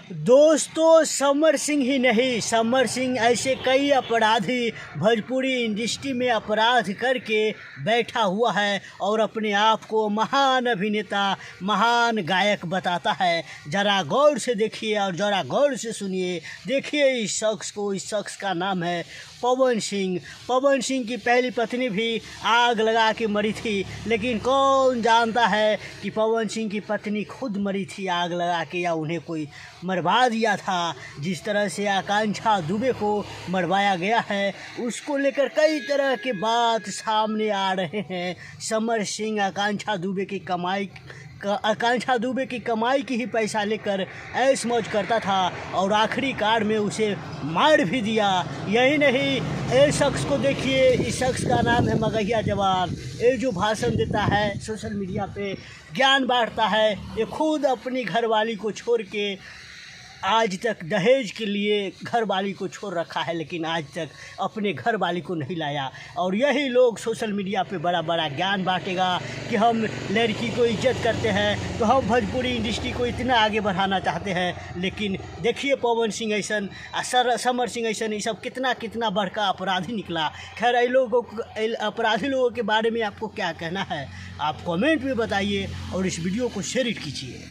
दोस्तों, समर सिंह ही नहीं, समर सिंह ऐसे कई अपराधी भोजपुरी इंडस्ट्री में अपराध करके बैठा हुआ है और अपने आप को महान अभिनेता, महान गायक बताता है। ज़रा गौर से देखिए और ज़रा गौर से सुनिए। देखिए इस शख्स को, इस शख्स का नाम है पवन सिंह। पवन सिंह की पहली पत्नी भी आग लगा के मरी थी, लेकिन कौन जानता है कि पवन सिंह की पत्नी खुद मरी थी आग लगा के, या उन्हें कोई मरवा दिया था। जिस तरह से आकांक्षा दुबे को मरवाया गया है, उसको लेकर कई तरह के बात सामने आ रहे हैं। समर सिंह आकांक्षा दुबे की कमाई की ही पैसा लेकर ऐश मौज करता था और आखिरी कार में उसे मार भी दिया। यही नहीं, इस शख्स को देखिए, इस शख्स का नाम है मगहिया जवान। ये जो भाषण देता है, सोशल मीडिया पे ज्ञान बांटता है, ये खुद अपनी घरवाली को छोड़ के आज तक दहेज के लिए घरवाली को छोड़ रखा है, लेकिन आज तक अपने घरवाली को नहीं लाया। और यही लोग सोशल मीडिया पे बड़ा बड़ा ज्ञान बांटेगा कि हम लड़की को इज्जत करते हैं, तो हम भोजपुरी इंडस्ट्री को इतना आगे बढ़ाना चाहते हैं। लेकिन देखिए पवन सिंह ऐसन, समर सिंह ऐसन, ये सब कितना कितना बड़का अपराधी निकला। खैर, अपराधी लोगों के बारे में आपको क्या कहना है, आप कमेंट में बताइए और इस वीडियो को शेयर कीजिए।